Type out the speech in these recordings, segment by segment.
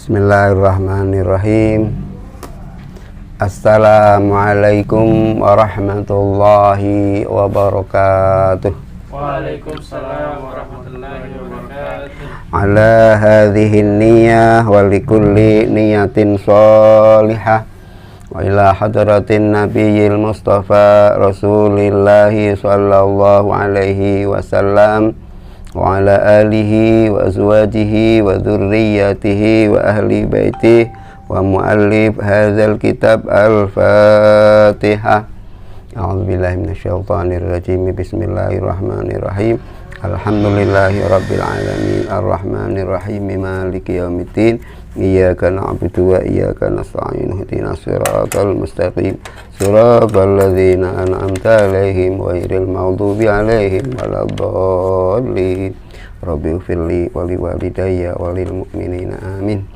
Bismillahirrahmanirrahim. Assalamualaikum warahmatullahi wabarakatuh. Waalaikumsalam warahmatullahi wabarakatuh. Ala hadhihi niyyah wa likulli niyatin sholihah wa ila hadratin nabiyil mustafa rasulillahi sallallahu alaihi wasallam wa ala alihi wa azwajihi wa dzurriyyatihi wa ahli baitihi wa muallif hadzal kitab al-Fatihah. A'udzubillahi minasyaitonir rajim. Bismillahirrahmanirrahim. Alhamdulillahi rabbil alamin arrahmanir rahim maliki yaumiddin. Iyyaka na'budu wa iyyaka nasta'in. Ihdinas siratal mustaqim. Siratal ladzina an'amta 'alaihim ghairil maghdubi 'alaihim waladdallin. Rabbi ighfirli wa liwalidayya wa lil mu'minina amin.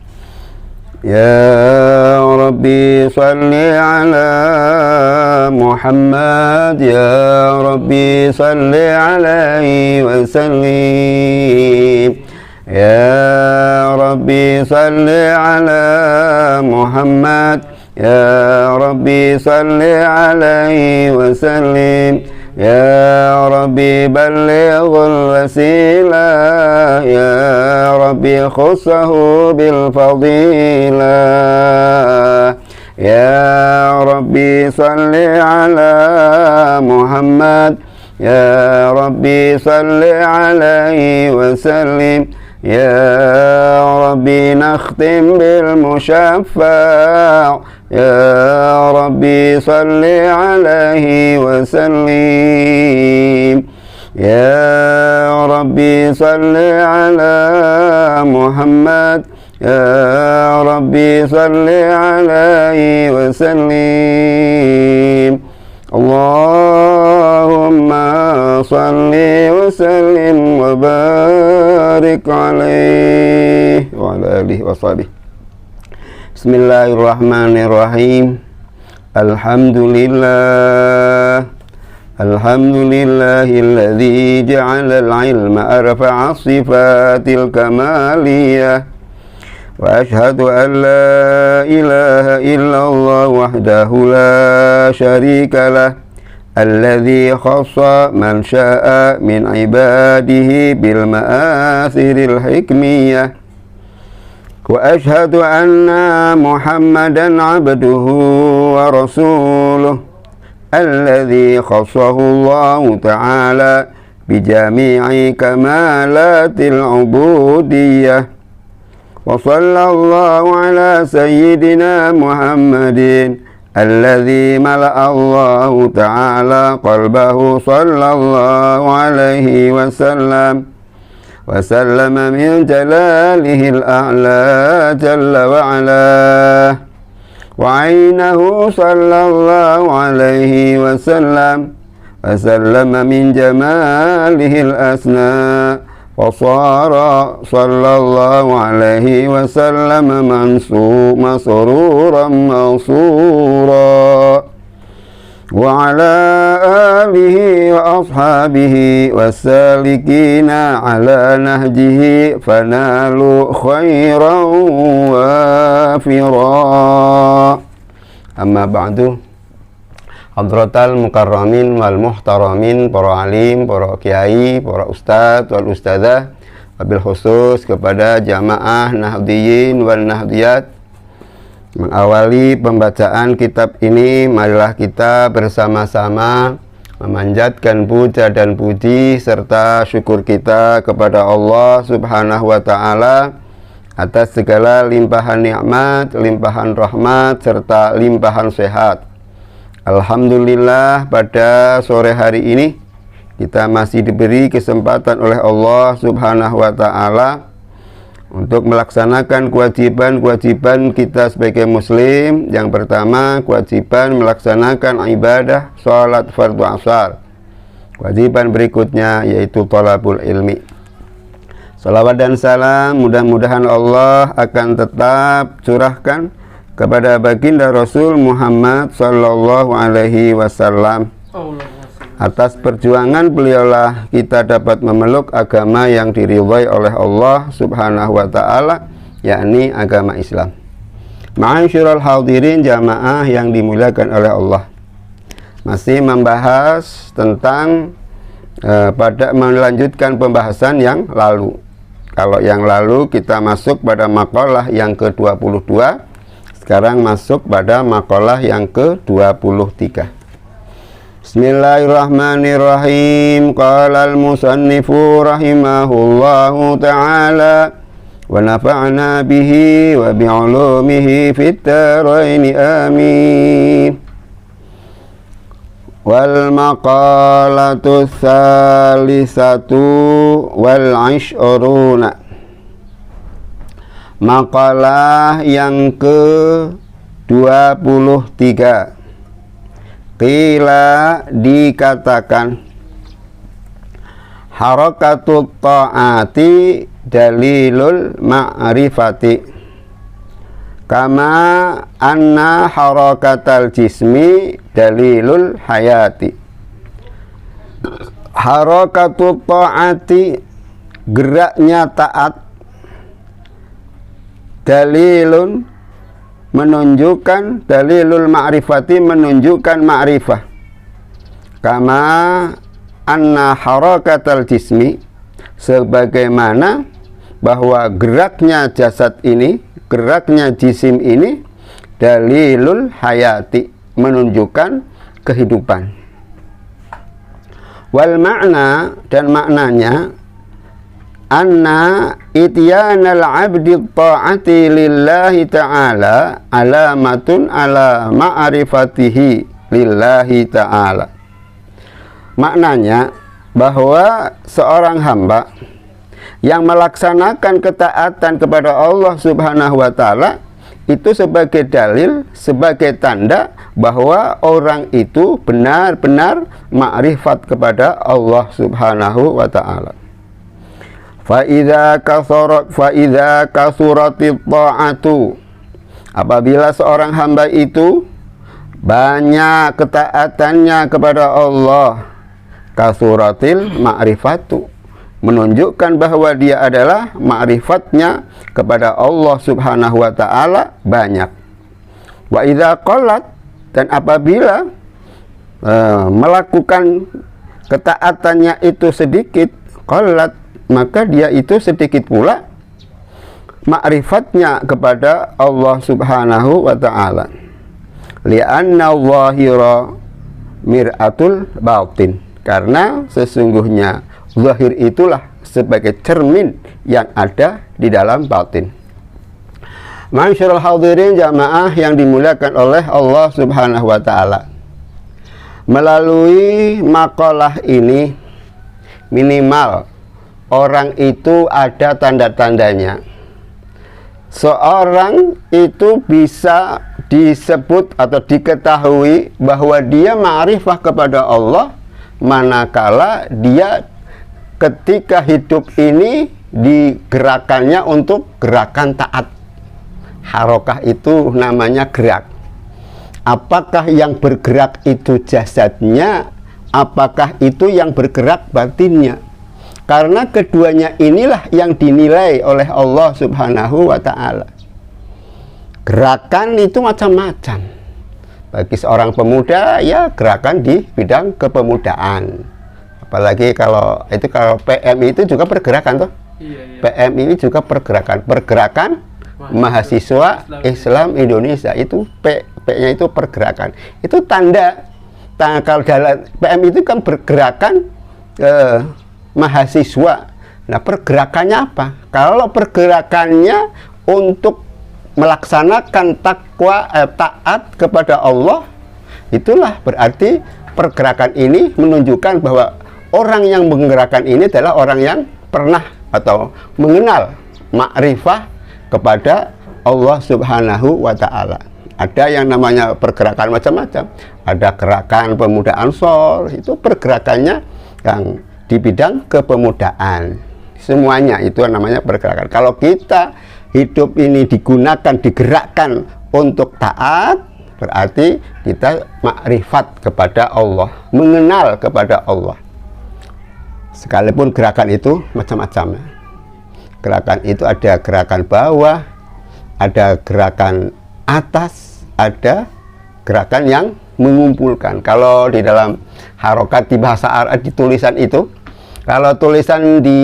Ya Rabbi salli ala Muhammad, ya Rabbi salli alaihi wa sallim. Ya Rabbi salli ala Muhammad, ya Rabbi salli alaihi wa sallim. Ya Rabbi ballighul wasilah, ya Rabbi khussahu bil fadilah. Ya Rabbi salli ala Muhammad, ya Rabbi salli alaihi wa sallim. Ya Rabbi nakhtim bil musyaffa', ya Rabbi salli alaihi wa sallim. Ya Rabbi salli ala Muhammad, ya Rabbi salli alaihi wa sallim. Allahumma salli wa sallim wa barik alaihi wa ala alihi wa sahbihi. Bismillahirrahmanirrahim. Alhamdulillah. Alhamdulillahilladzi ja'ala al-'ilma arfa'a sifatil kamaliyah. Wa ashhadu an la ilaha illallah wahdahu la syarika lah, alladzi khassa man syaa min ibadihi bil ma'athiril hikmiyah. Wa ashhadu anna Muhammadan 'abduhu wa rasuluh, alladzi khassahu Allah ta'ala bi jami'i kamalatil 'ubudiyyah. Wa sallallahu ala sayyidina Muhammadin alladzi mala'a Allah ta'ala qalbahu sallallahu alaihi wasallam wa sallama min jalalihil a'la jalla wa ala wa 'ainahu sallallahu alaihi wasallam wa sallama min jamalihil asna wa sara sallallahu alaihi wasallam masruran mansura wa ala alihi wa ashabihi wassalikina ala nahjihi fanalu khairan wafira. Amma ba'du. Hadratal mukarramin wal muhtaramin, para alim, para kiai, para ustadz wal ustadzah, wabil khusus kepada jamaah Nahdliyin wal Nahdliyat. Mengawali pembacaan kitab ini, marilah kita bersama-sama memanjatkan puja dan puji serta syukur kita kepada Allah Subhanahu wa ta'ala atas segala limpahan nikmat, limpahan rahmat, serta limpahan sehat. Alhamdulillah, pada sore hari ini kita masih diberi kesempatan oleh Allah Subhanahu wa ta'ala untuk melaksanakan kewajiban-kewajiban kita sebagai muslim. Yang pertama, kewajiban melaksanakan ibadah salat fardu ashar. Kewajiban berikutnya yaitu thalabul ilmi. Salawat dan salam mudah-mudahan Allah akan tetap curahkan kepada baginda Rasul Muhammad sallallahu alaihi wasallam. Atas perjuangan beliaulah kita dapat memeluk agama yang diridhai oleh Allah Subhanahu wa ta'ala yakni agama Islam. Ma'asyiral hadirin, jamaah yang dimuliakan oleh Allah, masih membahas tentang pada melanjutkan pembahasan yang lalu. Kalau yang lalu kita masuk pada maqalah yang ke-22, sekarang masuk pada maqalah yang ke-23. Bismillahirrahmanirrahim. Qala al-musannifu rahimahullahu ta'ala wa nafa'na bihi wa bi'ulumihi fit dharain amin. Wal maqalatu tsalisatu wal 'ishruna. Maqalah yang ke-23. Qila, dikatakan, harakatut ta'ati dalilul ma'rifati, kama anna harakatal jismi dalilul hayati. Harakatut ta'ati, geraknya taat, dalilun, menunjukkan, dalilul ma'rifati, menunjukkan ma'rifah, kama anna harakatal jismi, sebagaimana bahwa geraknya jasad ini, geraknya jisim ini, dalilul hayati, menunjukkan kehidupan. Wal makna, dan maknanya, anna ityanal abdi ta'ati lillahi ta'ala alamatun ala ma'rifatihi lillahi ta'ala. Maknanya bahwa seorang hamba yang melaksanakan ketaatan kepada Allah Subhanahu wa ta'ala itu sebagai dalil, sebagai tanda bahwa orang itu benar-benar ma'rifat kepada Allah Subhanahu wa ta'ala. Fa'idha kasuratit ta'atu, apabila seorang hamba itu banyak ketaatannya kepada Allah, kasuratil ma'rifatu, menunjukkan bahwa dia adalah ma'rifatnya kepada Allah Subhanahu wa ta'ala banyak. Wa idza qallat, dan apabila melakukan ketaatannya itu sedikit, qallat, maka dia itu sedikit pula ma'rifatnya kepada Allah Subhanahu wa ta'ala. Li'anna zahira mir'atul batin, karena sesungguhnya zahir itulah sebagai cermin yang ada di dalam batin. Ma'asyiral hadirin, jamaah yang dimuliakan oleh Allah Subhanahu wa ta'ala, melalui maqalah ini minimal orang itu ada tanda-tandanya. Seorang itu bisa disebut atau diketahui bahwa dia ma'rifah kepada Allah manakala dia ketika hidup ini digerakkannya untuk gerakan taat. Harokah itu namanya gerak. Apakah yang bergerak itu jasadnya? Apakah itu yang bergerak batinnya? Karena keduanya inilah yang dinilai oleh Allah Subhanahu wa ta'ala. Gerakan itu macam-macam. Bagi seorang pemuda, ya gerakan di bidang kepemudaan. Apalagi kalau PM itu juga pergerakan toh. Iya. PM ini juga pergerakan mahasiswa Islam Indonesia, itu P-nya itu pergerakan. Itu tanda kalau dalam PM itu kan pergerakan mahasiswa. Nah, pergerakannya apa? Kalau pergerakannya untuk melaksanakan taat kepada Allah, itulah berarti pergerakan ini menunjukkan bahwa orang yang menggerakkan ini adalah orang yang pernah atau mengenal ma'rifah kepada Allah Subhanahu wa ta'ala. Ada yang namanya pergerakan macam-macam. Ada gerakan pemuda Ansor, itu pergerakannya yang di bidang kepemudaan. Semuanya itu namanya pergerakan. Kalau kita hidup ini digunakan, digerakkan untuk taat, berarti kita makrifat kepada Allah, mengenal kepada Allah. Sekalipun gerakan itu macam-macam. Gerakan itu ada gerakan bawah, ada gerakan atas, ada gerakan yang mengumpulkan. Kalau di dalam harokat di bahasa Arab di tulisan itu, kalau tulisan di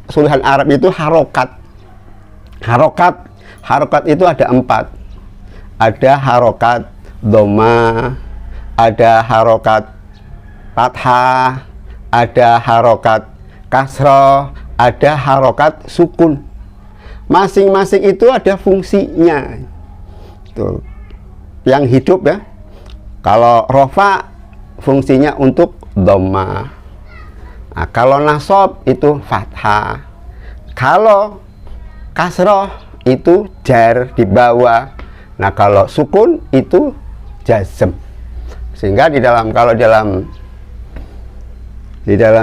tulisan Arab itu harokat. Harokat itu ada 4. Ada harokat dhamma, ada harokat fathah, ada harokat kasroh, ada harokat sukun. Masing-masing itu ada fungsinya. Tuh. Yang hidup ya. Kalau rofa fungsinya untuk dhamma. Nah, kalau nasab itu fathah. Kalau kasroh itu jar di bawah. Nah, kalau sukun itu jazm. Sehingga di dalam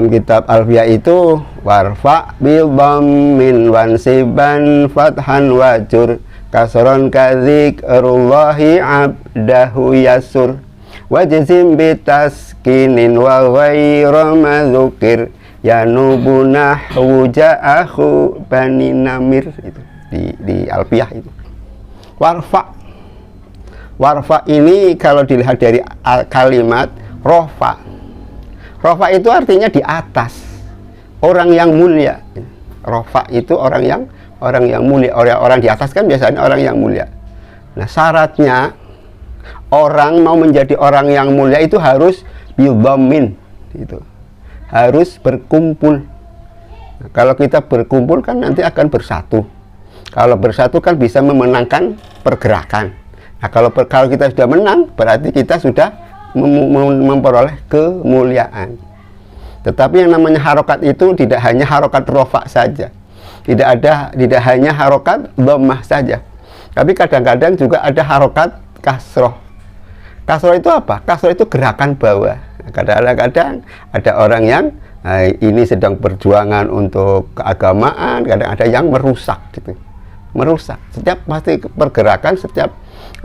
kitab Alfiyah itu warfa bil dhammin wansiban fathan wajur kasron kadzikrullahi abdahu yasur wajzim bitaskinin wa ghairu madzukir yanubu nahwu ja'ahu bani namir. Itu di Alfiyah itu. Warfa ini kalau dilihat dari kalimat rofa itu artinya di atas, orang yang mulia. Rofa itu orang yang mulia. Orang di atas kan biasanya orang yang mulia. Nah, syaratnya orang mau menjadi orang yang mulia itu harus bidhammin, itu harus berkumpul. Nah, kalau kita berkumpul kan nanti akan bersatu. Kalau bersatu kan bisa memenangkan pergerakan. Nah, kalau kita sudah menang, berarti kita sudah memperoleh kemuliaan. Tetapi yang namanya harokat itu tidak hanya harokat rofa saja, tidak hanya harokat dhammah saja, tapi kadang-kadang juga ada harokat kasroh. Kasroh itu apa? Kasroh itu gerakan bawah. Kadang-kadang ada orang yang ini sedang perjuangan untuk keagamaan, kadang ada yang merusak gitu. Merusak. Setiap pasti pergerakan, setiap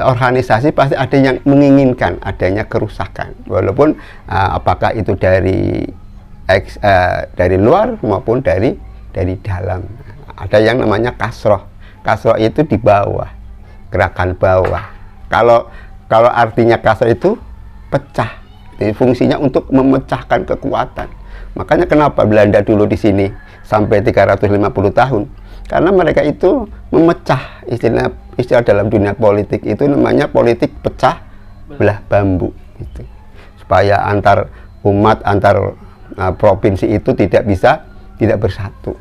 organisasi pasti ada yang menginginkan adanya kerusakan, walaupun apakah itu dari luar maupun dari dalam. Ada yang namanya kasroh. Kasroh itu di bawah, gerakan bawah. Kalau artinya kasroh itu pecah. Jadi fungsinya untuk memecahkan kekuatan. Makanya kenapa Belanda dulu di sini sampai 350 tahun? Karena mereka itu memecah, istilah dalam dunia politik itu namanya politik pecah belah bambu gitu. Supaya antar umat, antar provinsi itu tidak bersatu,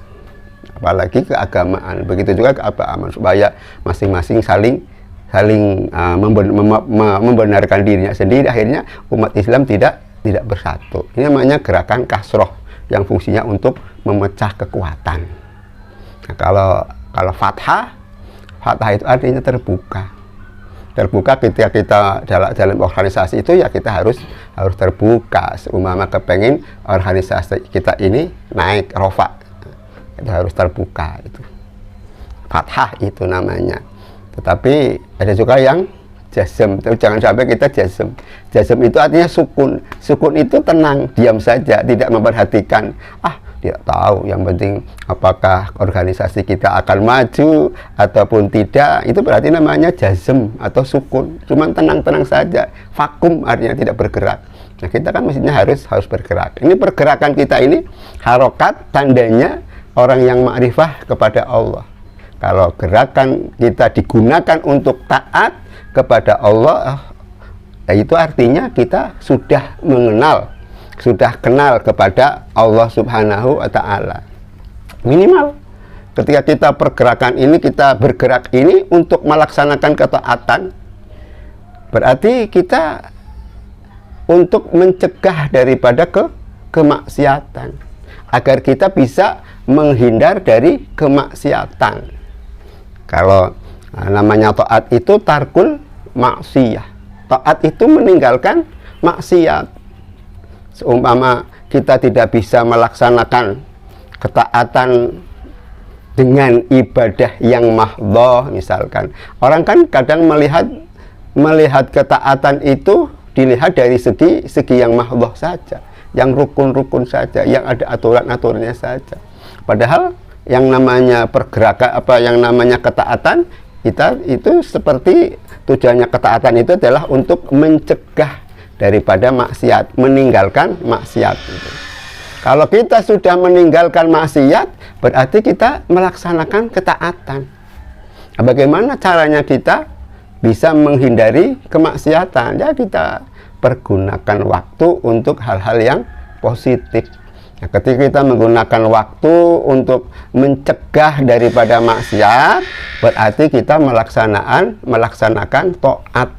apalagi keagamaan. Begitu juga keagamaan, supaya masing-masing saling membenarkan dirinya sendiri. Akhirnya umat Islam tidak bersatu. Ini namanya gerakan kasroh yang fungsinya untuk memecah kekuatan. Nah, kalau fathah itu artinya terbuka. Terbuka ketika kita dalam organisasi itu ya kita harus terbuka. Seumpama kepengen organisasi kita ini naik rofa, itu harus terbuka itu. Fathah itu namanya. Tetapi ada juga yang jazm. Jangan sampai kita jazm. Jazm itu artinya sukun. Sukun itu tenang, diam saja, tidak memperhatikan. Tidak tahu, yang penting apakah organisasi kita akan maju ataupun tidak. Itu berarti namanya jazm atau sukun. Cuman tenang-tenang saja, vakum artinya tidak bergerak. Nah, kita kan mestinya harus bergerak. Ini pergerakan kita ini harokat, tandanya orang yang ma'rifah kepada Allah. Kalau gerakan kita digunakan untuk taat kepada Allah, itu artinya kita sudah kenal kepada Allah Subhanahu wa Ta'ala. Minimal ketika kita kita bergerak ini untuk melaksanakan ketaatan, berarti kita untuk mencegah daripada kemaksiatan, agar kita bisa menghindar dari kemaksiatan. Kalau namanya taat itu tarkul maksiyah. Taat itu meninggalkan maksiat. Seumpama kita tidak bisa melaksanakan ketaatan dengan ibadah yang mahdhah, misalkan. Orang kan kadang melihat ketaatan itu dilihat dari segi yang mahdhah saja, yang rukun-rukun saja, yang ada aturan-aturannya saja. Padahal yang namanya pergerakan, yang namanya ketaatan kita itu seperti tujuannya ketaatan itu adalah untuk mencegah daripada maksiat, meninggalkan maksiat. Kalau kita sudah meninggalkan maksiat, berarti kita melaksanakan ketaatan. Nah, bagaimana caranya kita bisa menghindari kemaksiatan? Ya, kita pergunakan waktu untuk hal-hal yang positif. Nah, ketika kita menggunakan waktu untuk mencegah daripada maksiat, berarti kita melaksanakan taat.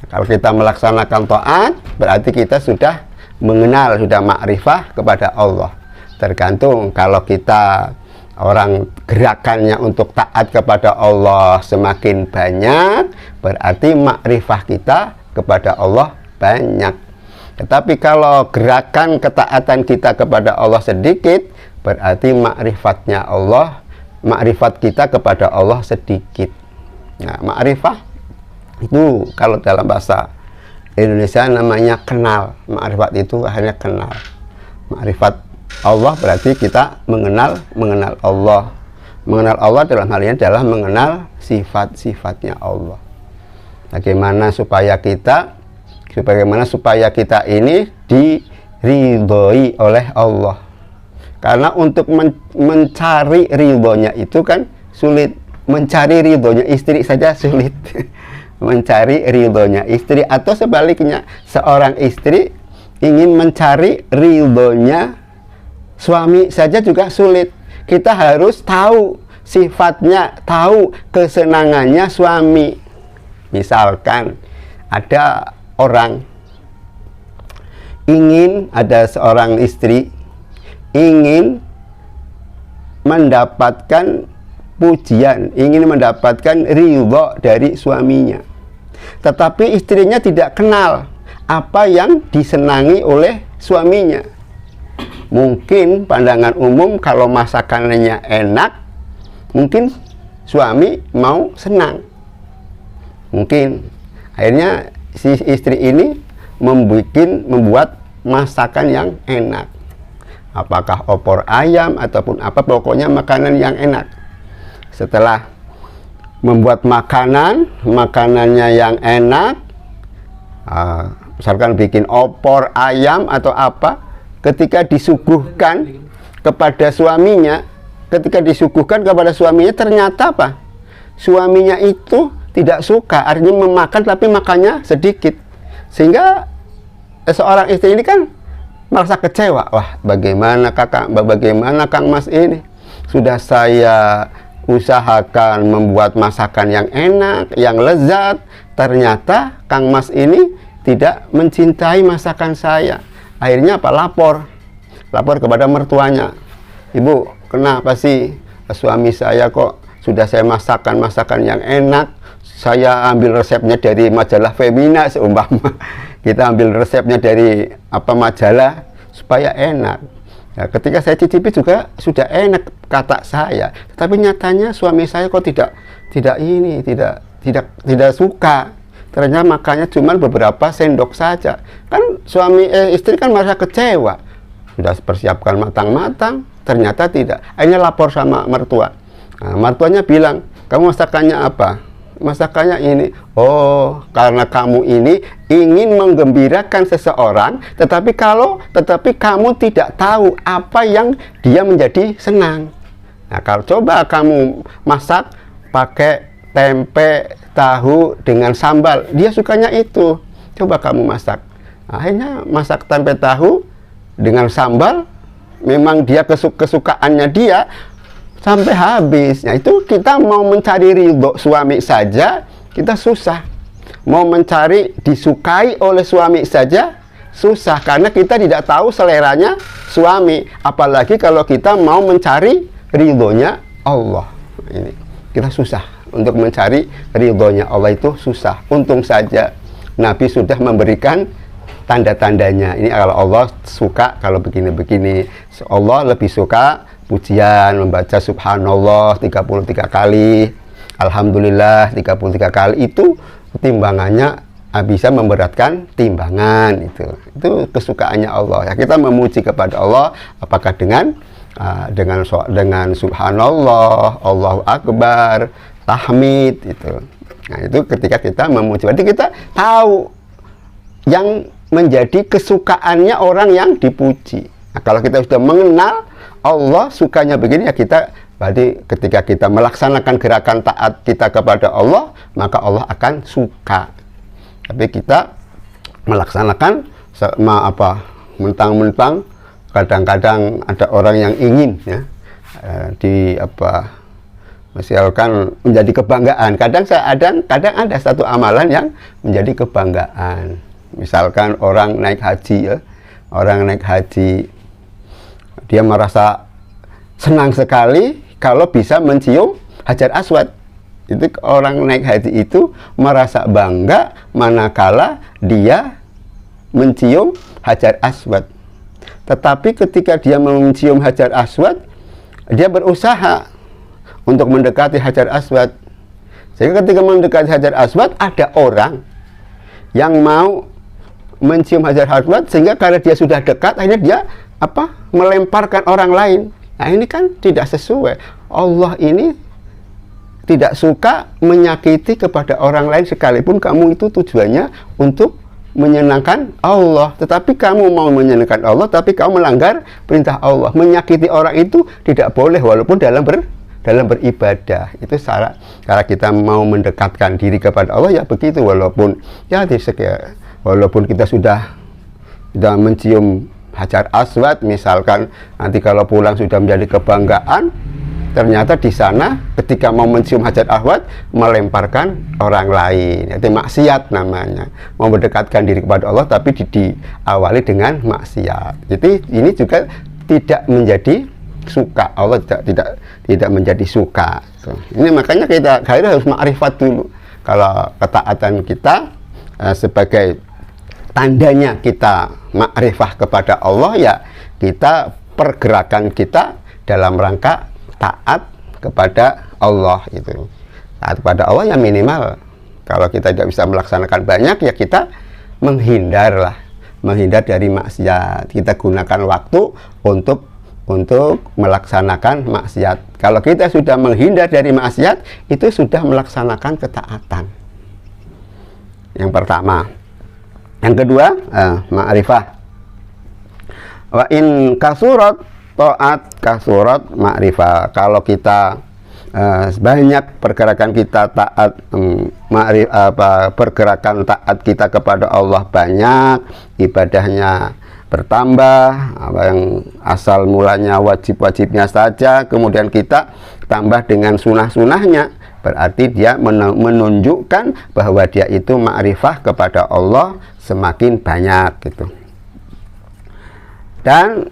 Nah, kalau kita melaksanakan taat, berarti kita sudah mengenal, sudah makrifah kepada Allah. Tergantung, kalau kita orang gerakannya untuk taat kepada Allah semakin banyak, berarti makrifah kita kepada Allah banyak. Tetapi kalau gerakan ketaatan kita kepada Allah sedikit, berarti makrifat kita kepada Allah sedikit. Nah, makrifah itu kalau dalam bahasa Indonesia namanya kenal. Makrifat itu akhirnya kenal. Makrifat Allah berarti kita mengenal Allah. Mengenal Allah dalam hal ini adalah mengenal sifat-sifatnya Allah. Bagaimana supaya kita ini diridhoi oleh Allah. Karena untuk mencari ridhonya itu kan sulit. Mencari ridhonya istri saja sulit. Mencari ridhonya istri, atau sebaliknya, seorang istri ingin mencari ridhonya suami saja juga sulit. Kita harus tahu sifatnya, tahu kesenangannya suami. Misalkan ada seorang istri ingin mendapatkan pujian, ingin mendapatkan ridho dari suaminya, tetapi istrinya tidak kenal apa yang disenangi oleh suaminya. Mungkin pandangan umum kalau masakannya enak, mungkin suami mau senang. Mungkin akhirnya si istri ini membuat masakan yang enak, apakah opor ayam ataupun apa, pokoknya makanan yang enak. Setelah membuat makanannya yang enak, misalkan bikin opor ayam atau apa, ketika disuguhkan kepada suaminya, ternyata apa? Suaminya itu tidak suka, artinya memakan tapi makannya sedikit. Sehingga seorang istri ini kan merasa kecewa. Wah, bagaimana Kang Mas ini? Sudah saya usahakan membuat masakan yang enak, yang lezat, ternyata Kang Mas ini tidak mencintai masakan saya. Akhirnya apa? Lapor kepada mertuanya. Ibu, kenapa sih suami saya kok sudah saya masakan yang enak, saya ambil resepnya dari majalah Femina seumpama. Kita ambil resepnya dari majalah supaya enak. Ya, ketika saya cicipi juga sudah enak kata saya, tetapi nyatanya suami saya kok tidak suka. Ternyata makannya cuma beberapa sendok saja. Kan istri kan merasa kecewa. Sudah persiapkan matang-matang, ternyata tidak. Akhirnya lapor sama mertua. Nah, mertuanya bilang, kamu masakannya apa? Masakannya ini. Oh, karena kamu ini ingin menggembirakan seseorang, tetapi kamu tidak tahu apa yang dia menjadi senang. Nah, kalau coba kamu masak pakai tempe, tahu dengan sambal, dia sukanya itu. Coba kamu masak. Akhirnya masak tempe tahu dengan sambal, memang dia kesukaannya dia, sampai habis. Nah, itu kita mau mencari ridho suami saja kita susah. Mau mencari disukai oleh suami saja susah, karena kita tidak tahu seleranya suami. Apalagi kalau kita mau mencari ridhonya Allah. Ini kita susah untuk mencari ridhonya Allah, itu susah. Untung saja Nabi sudah memberikan tanda-tandanya. Ini kalau Allah suka kalau begini-begini. Allah lebih suka pujian, membaca subhanallah 33 kali, alhamdulillah 33 kali, itu timbangannya bisa memberatkan timbangan. Itu kesukaannya Allah. Ya, kita memuji kepada Allah apakah dengan dengan subhanallah, Allahu Akbar, tahmid itu. Nah, itu ketika kita memuji. Berarti kita tahu yang menjadi kesukaannya orang yang dipuji. Nah, kalau kita sudah mengenal Allah sukanya begini, ya kita berarti ketika kita melaksanakan gerakan taat kita kepada Allah, maka Allah akan suka. Tapi kita melaksanakan mentang-mentang, kadang-kadang ada orang yang ingin ya misalkan menjadi kebanggaan. Kadang ada satu amalan yang menjadi kebanggaan. Misalkan orang naik haji ya, orang naik haji dia merasa senang sekali kalau bisa mencium Hajar Aswad. Itu orang naik haji itu merasa bangga manakala dia mencium Hajar Aswad. Tetapi ketika dia mencium Hajar Aswad, dia berusaha untuk mendekati Hajar Aswad. Sehingga ketika mendekati Hajar Aswad, ada orang yang mau mencium Hajar Aswad, sehingga karena dia sudah dekat, akhirnya dia melemparkan orang lain. Nah, ini kan tidak sesuai. Allah ini tidak suka menyakiti kepada orang lain, sekalipun kamu itu tujuannya untuk menyenangkan Allah. Tetapi kamu mau menyenangkan Allah, tapi kamu melanggar perintah Allah. Menyakiti orang itu tidak boleh, walaupun dalam beribadah. Itu cara kita mau mendekatkan diri kepada Allah, ya begitu. Walaupun kita sudah mencium Hajar Aswad, misalkan nanti kalau pulang sudah menjadi kebanggaan, ternyata di sana ketika mau mencium Hajar Aswad melemparkan orang lain. Itu maksiat namanya. Mau mendekatkan diri kepada Allah tapi diawali dengan maksiat. Jadi ini juga tidak menjadi suka. Allah tidak menjadi suka. Ini makanya kita harus ma'rifat dulu. Kalau ketaatan kita sebagai tandanya kita ma'rifah kepada Allah, ya kita pergerakan kita dalam rangka taat kepada Allah itu. Taat kepada Allah ya minimal. Kalau kita tidak bisa melaksanakan banyak, ya kita menghindar dari maksiat. Kita gunakan waktu untuk melaksanakan maksiat. Kalau kita sudah menghindar dari maksiat, itu sudah melaksanakan ketaatan. Yang pertama. Yang kedua, ma'rifah. Wa in kasurat ta'at kasurat ma'rifah. Kalau kita banyak pergerakan kita taat, pergerakan taat kita kepada Allah banyak, ibadahnya bertambah, yang asal mulanya wajib-wajibnya saja, kemudian kita tambah dengan sunah-sunahnya, berarti dia menunjukkan bahwa dia itu ma'rifah kepada Allah semakin banyak gitu. Dan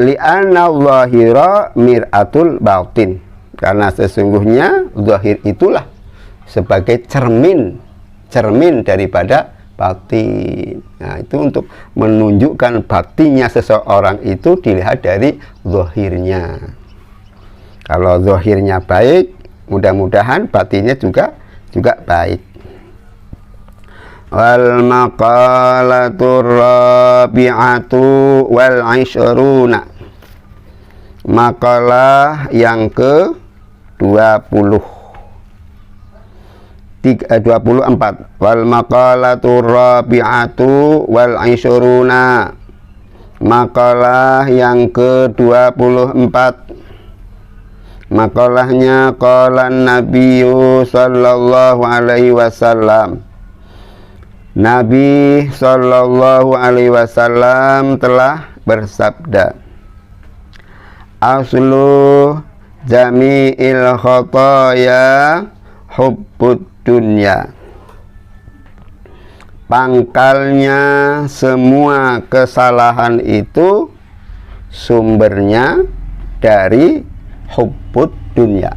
li'anna zahira mir'atul batin, karena sesungguhnya zahir itulah sebagai cermin daripada batin. Nah, itu untuk menunjukkan baktinya seseorang itu dilihat dari zahirnya. Kalau zahirnya baik, mudah-mudahan batinnya juga baik. Wal maqalatur rabi'atu wal 'ishruna. Makalah yang ke-24. Wal maqalatur rabi'atu wal 'ishruna. Makalah yang ke-24. Makalahnya qala Nabiyyu sallallahu alaihi wasallam. Nabi sallallahu alaihi wasallam telah bersabda, aslu jami'il khotoya hubbud dunya. Pangkalnya semua kesalahan itu sumbernya dari hubbud dunya.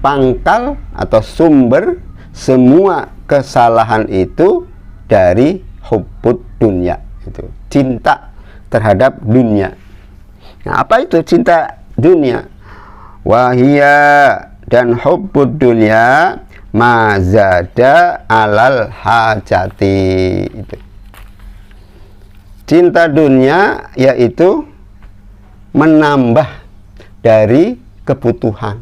Pangkal atau sumber semua kesalahan itu dari hubbud dunya, itu cinta terhadap dunia. Nah, apa itu cinta dunia? Wahia, dan hubbud dunya mazada alal hajati. Itu cinta dunia yaitu menambah dari kebutuhan.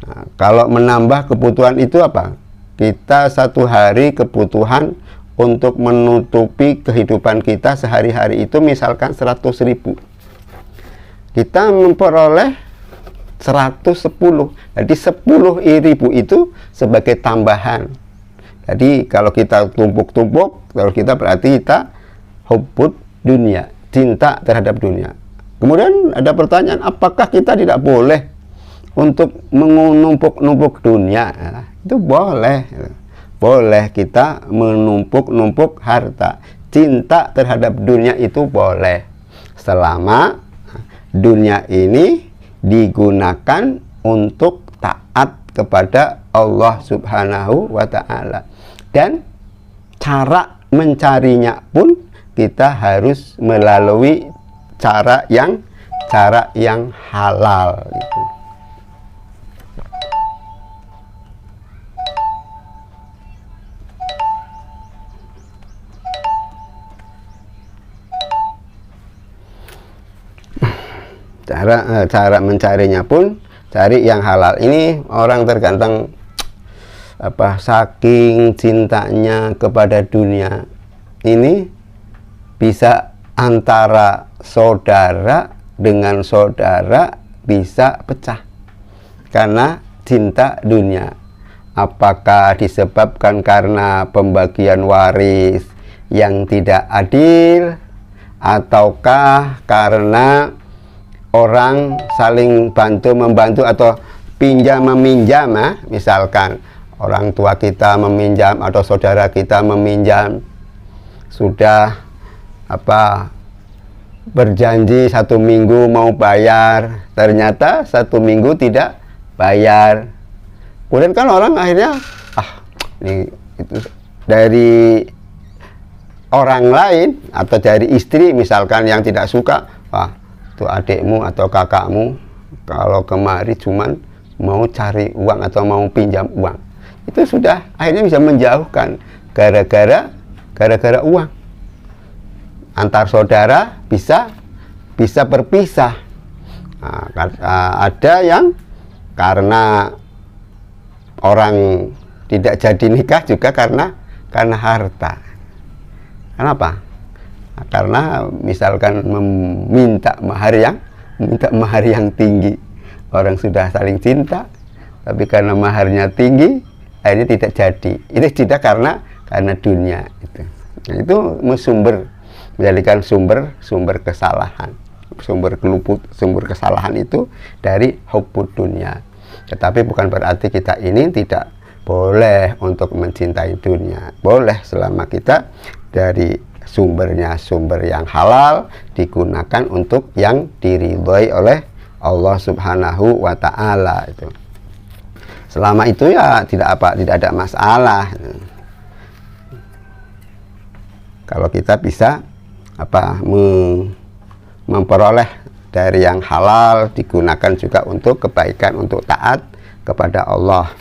Nah, kalau menambah kebutuhan itu apa? Kita satu hari kebutuhan untuk menutupi kehidupan kita sehari-hari itu misalkan 100.000. Kita memperoleh 110. Jadi 10.000 itu sebagai tambahan. Jadi kalau kita tumpuk-tumpuk, kalau kita berarti kita hubbud dunia, cinta terhadap dunia. Kemudian ada pertanyaan, apakah kita tidak boleh untuk menumpuk-numpuk dunia? Nah, itu boleh. Boleh kita menumpuk-numpuk harta. Cinta terhadap dunia itu boleh. Selama dunia ini digunakan untuk taat kepada Allah Subhanahu wa Ta'ala. Dan cara mencarinya pun kita harus melalui cara yang halal gitu. Cara mencarinya pun cari yang halal. Ini orang tergantung saking cintanya kepada dunia ini, bisa antara saudara dengan saudara bisa pecah karena cinta dunia. Apakah disebabkan karena pembagian waris yang tidak adil, ataukah karena orang saling bantu-membantu atau pinjam-meminjam, misalkan orang tua kita meminjam atau saudara kita meminjam, sudah berjanji 1 minggu mau bayar, ternyata 1 minggu tidak bayar. Kemudian kan orang akhirnya itu dari orang lain atau dari istri misalkan yang tidak suka, itu adikmu atau kakakmu kalau kemari cuman mau cari uang atau mau pinjam uang, itu sudah akhirnya bisa menjauhkan gara-gara uang. Antar saudara bisa berpisah. Ada yang karena orang tidak jadi nikah juga karena harta. Kenapa? Karena misalkan meminta mahar yang tinggi. Orang sudah saling cinta, tapi karena maharnya tinggi, akhirnya tidak jadi. Itu tidak karena dunia itu. Nah, itu menjadikan sumber kesalahan, sumber kesalahan itu dari hubbud dunia. Tetapi bukan berarti kita ini tidak boleh untuk mencintai dunia. Boleh selama kita dari sumbernya sumber yang halal, digunakan untuk yang diridhoi oleh Allah Subhanahu wa Ta'ala itu. Selama itu ya tidak ada masalah. Kalau kita bisa memperoleh dari yang halal, digunakan juga untuk kebaikan, untuk taat kepada Allah.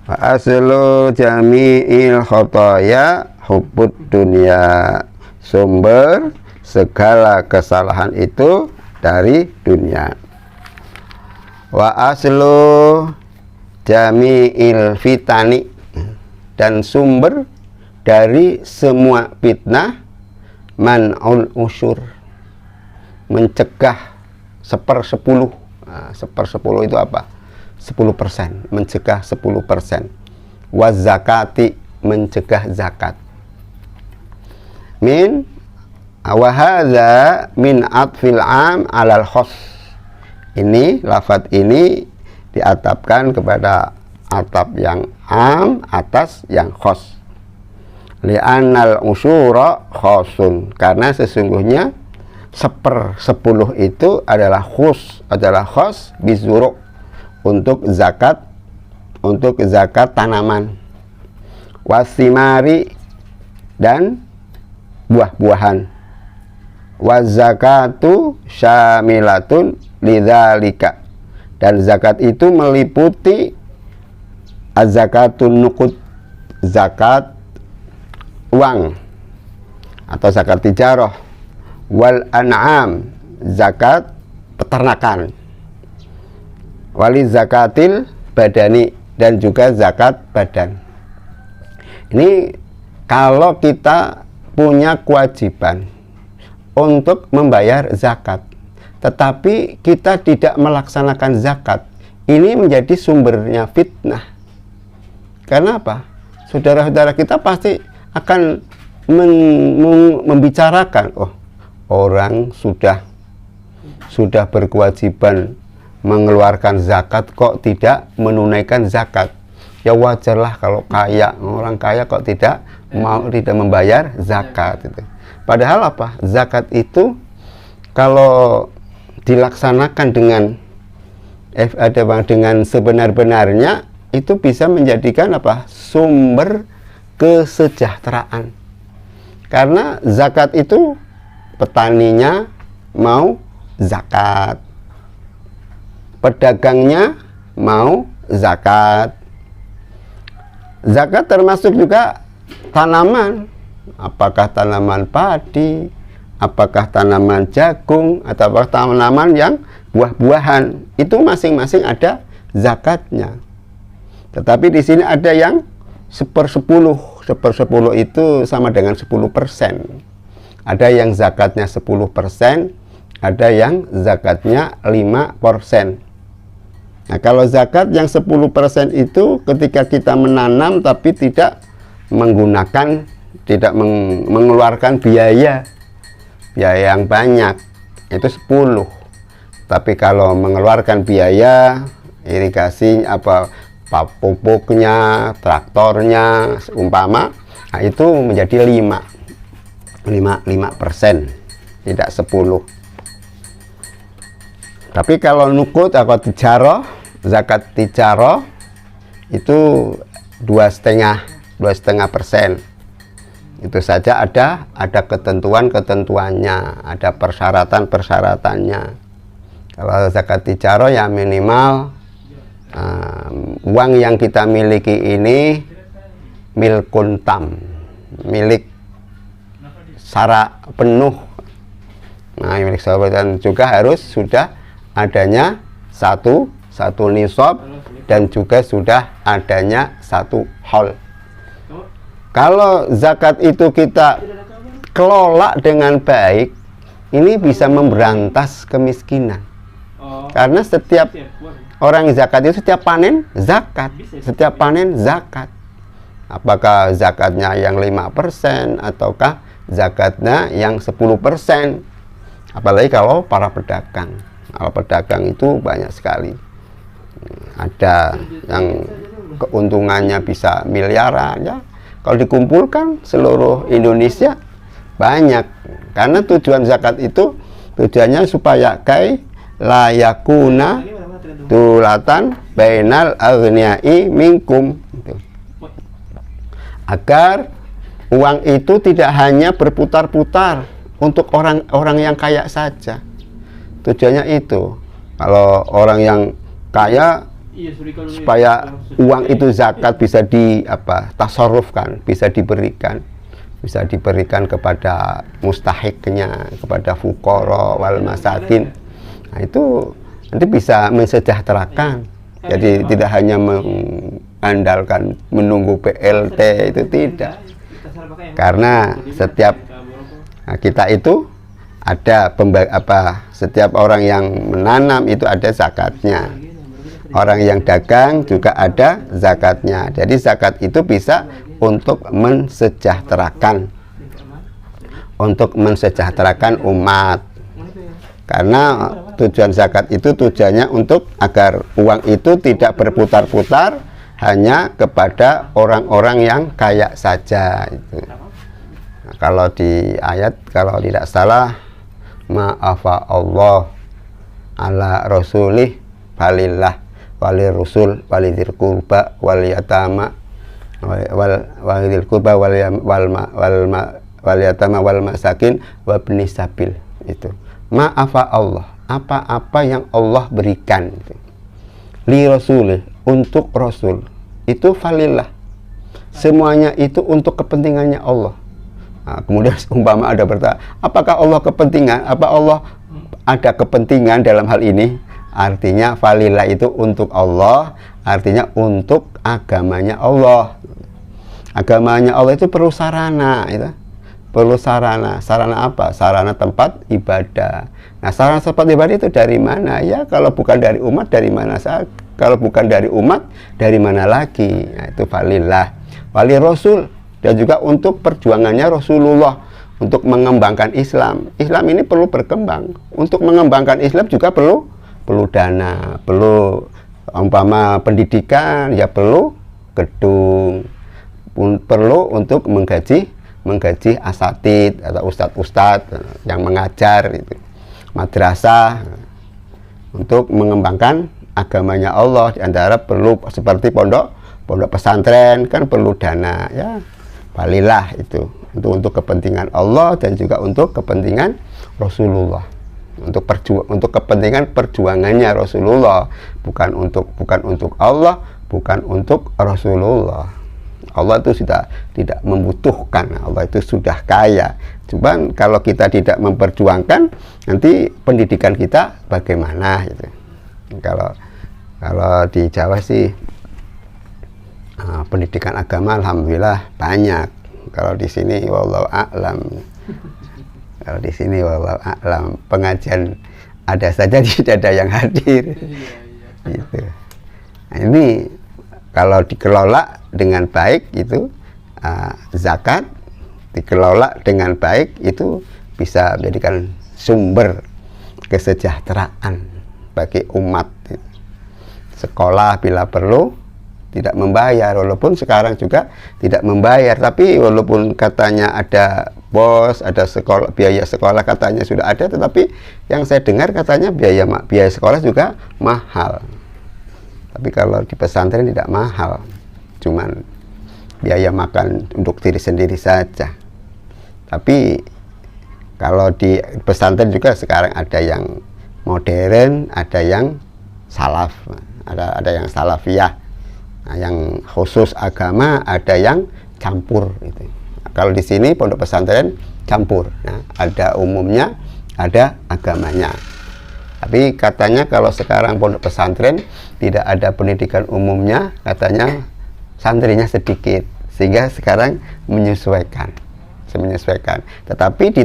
Wa aslu jami'il khotoya hubbud dunia. Sumber segala kesalahan itu dari dunia. Wa aslu jami'il fitani, dan sumber dari semua fitnah man'ul usyur, mencegah 1/10. 1/10 itu apa? 10%, mencegah 10%. Wa zakati, mencegah zakat. Min wa hadza min atfil am alal khos. Ini lafadz ini diatapkan kepada atap yang am atas yang khos. Li'annal usyura khosun, karena sesungguhnya 1/10 itu adalah khos bizuru, untuk zakat tanaman, wasimari, dan buah-buahan. Wazakatu syamilatun lidzalika, dan zakat itu meliputi Az-zakatun nuqud, zakat uang atau zakat tijarah. Wal an'am, zakat peternakan. Wali zakatil badani, dan juga zakat badan. Ini kalau kita punya kewajiban untuk membayar zakat, tetapi kita tidak melaksanakan zakat, ini menjadi sumbernya fitnah. Karena apa? Saudara-saudara kita pasti akan membicarakan, oh, orang sudah berkewajiban mengeluarkan zakat kok tidak menunaikan zakat. Ya wajarlah kalau orang kaya kok tidak membayar zakat itu. Padahal apa? Zakat itu kalau dilaksanakan dengan sebenar-benarnya, itu bisa menjadikan apa? Sumber kesejahteraan. Karena zakat itu petaninya mau zakat, pedagangnya mau zakat. Zakat termasuk juga tanaman, apakah tanaman padi, apakah tanaman jagung, atau tanaman yang buah-buahan, itu masing-masing ada zakatnya. Tetapi di sini ada yang 1/10 itu sama dengan 10%. Ada yang zakatnya 10%, ada yang zakatnya 5%. Nah, kalau zakat yang 10% itu ketika kita menanam tapi tidak mengeluarkan biaya yang banyak, itu 10. Tapi kalau mengeluarkan biaya irigasi, pupuknya, traktornya umpama, nah itu menjadi 5%, tidak 10. Tapi kalau nukut atau tijarah, zakat tijarah itu 2,5%. Itu saja ada ketentuannya, ada persyaratan-persyaratannya. Kalau zakat tijarah ya minimal uang yang kita miliki ini milkun tam, milik secara penuh. Nah, milik sahabat, dan juga harus sudah adanya satu nisab, dan juga sudah adanya 1 haul. Kalau zakat itu kita kelola dengan baik, ini bisa memberantas kemiskinan. Karena setiap orang zakat itu setiap panen zakat. Apakah zakatnya yang 5% ataukah zakatnya yang 10%? Apalagi kalau para pedagang. Kalau pedagang itu banyak sekali. Ada yang keuntungannya bisa miliaran ya. Kalau dikumpulkan seluruh Indonesia banyak. Karena tujuan zakat itu tujuannya supaya layakuna tulatan bainal aghniyai minkum, agar uang itu tidak hanya berputar-putar untuk orang-orang yang kaya saja. Tujuannya itu, kalau orang yang kaya, supaya uang itu zakat bisa tasarrufkan, bisa diberikan kepada mustahiknya, kepada fuqara wal masakin. Nah, itu nanti bisa mensejahterakan. Jadi tidak hanya mengandalkan menunggu PLT, itu tidak. Karena setiap kita itu ada setiap orang yang menanam itu ada zakatnya. Orang yang dagang juga ada zakatnya. Jadi zakat itu bisa untuk mensejahterakan umat. Karena tujuan zakat itu tujuannya untuk agar uang itu tidak berputar-putar hanya kepada orang-orang yang kaya saja itu. Nah, kalau di ayat, kalau tidak salah, ma'afa Allah ala rasulih falillah wali rusul walidzil qurba wal yatama walidil qurba wal yatama wal masakin wabni sabil. Itu ma'afa Allah, apa-apa yang Allah berikan itu. Li rasulih, untuk rasul. itu falillah. Semuanya itu untuk kepentingannya Allah. Nah, kemudian umpama ada bertanya, apakah Allah kepentingan? Apa Allah ada kepentingan dalam hal ini? Artinya falillah itu untuk Allah, artinya untuk agamanya Allah. Agamanya Allah itu perlu sarana, itu perlu sarana. Sarana apa? Sarana tempat ibadah. Nah, sarana tempat ibadah itu dari mana? Ya, kalau bukan dari umat, dari mana saja? Kalau bukan dari umat, dari mana lagi? Nah, itu falillah. Wali Rasul, dan juga untuk perjuangannya Rasulullah untuk mengembangkan Islam. Islam ini perlu berkembang. Untuk mengembangkan Islam juga perlu dana, perlu umpama pendidikan, ya perlu gedung, perlu untuk menggaji asatid atau ustadz-ustadz yang mengajar itu, madrasah untuk mengembangkan agamanya Allah. Di antara perlu seperti pondok pesantren kan perlu dana, ya falillah itu untuk kepentingan Allah dan juga untuk kepentingan Rasulullah, untuk kepentingan perjuangannya Rasulullah, bukan untuk Allah, bukan untuk Rasulullah. Allah itu sudah tidak membutuhkan, Allah itu sudah kaya. Cuman kalau kita tidak memperjuangkan, nanti pendidikan kita bagaimana gitu. Kalau di Jawa sih pendidikan agama alhamdulillah banyak. Kalau di sini wallahu a'lam. Kalau di sini wallahu a'lam, pengajian ada saja tidak ada yang hadir. Gitu. Nah, ini kalau dikelola dengan baik itu zakat dikelola dengan baik itu bisa menjadikan sumber kesejahteraan bagi umat. Sekolah bila perlu tidak membayar, walaupun sekarang juga tidak membayar, tapi walaupun katanya ada bos, ada sekolah, biaya sekolah katanya sudah ada, tetapi yang saya dengar katanya biaya sekolah juga mahal. Tapi kalau di pesantren tidak mahal, cuman biaya makan untuk diri sendiri saja. Tapi kalau di pesantren juga sekarang ada yang modern, ada yang salaf, ada yang salafiyah. Nah, yang khusus agama, ada yang campur gitu. Nah, kalau di sini pondok pesantren campur. Nah, ada umumnya, ada agamanya. Tapi katanya kalau sekarang pondok pesantren tidak ada pendidikan umumnya, katanya santrinya sedikit, sehingga sekarang menyesuaikan. Tetapi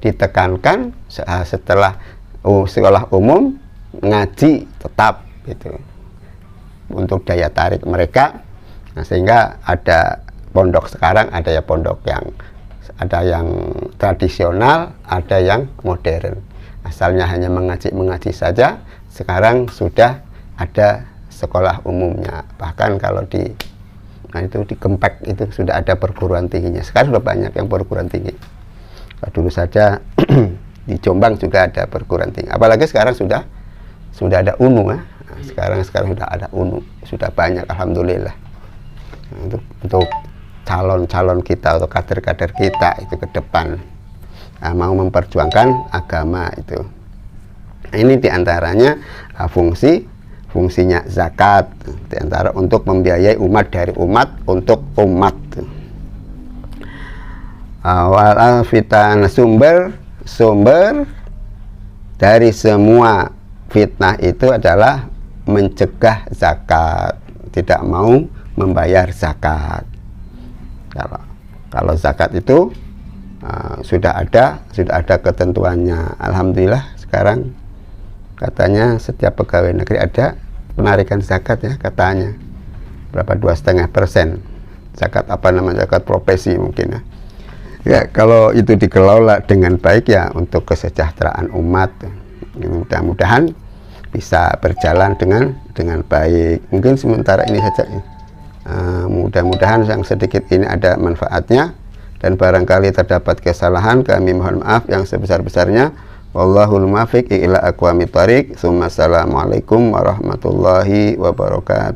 ditekankan setelah sekolah umum ngaji tetap gitu. Untuk daya tarik mereka, nah, sehingga ada pondok sekarang, ada ya pondok yang tradisional, ada yang modern. Asalnya hanya mengaji saja, sekarang sudah ada sekolah umumnya. Bahkan kalau di Kempek itu sudah ada perguruan tingginya. Sekarang sudah banyak yang perguruan tinggi. Dulu saja di Jombang juga ada perguruan tinggi. Apalagi sekarang sudah ada UNU ya. Nah, sekarang sudah ada UNU, sudah banyak alhamdulillah. Nah, untuk calon-calon kita atau kader-kader kita itu ke depan mau memperjuangkan agama itu. Nah, ini diantaranya fungsinya zakat, diantara untuk membiayai umat dari umat untuk umat. Wal fitnah, sumber dari semua fitnah itu adalah mencegah zakat, tidak mau membayar zakat. Kalau zakat itu sudah ada ketentuannya. Alhamdulillah sekarang katanya setiap pegawai negeri ada penarikan zakat ya, katanya berapa 2,5% zakat, apa namanya, zakat profesi mungkin ya. Ya kalau itu dikelola dengan baik ya untuk kesejahteraan umat, mudah-mudahan bisa berjalan dengan baik. Mungkin sementara ini saja ya. Mudah-mudahan yang sedikit ini ada manfaatnya, dan barangkali terdapat kesalahan kami mohon maaf yang sebesar-besarnya. Wallahul muwaffiq ila aqwamit thoriq. Assalamualaikum warahmatullahi wabarakatuh.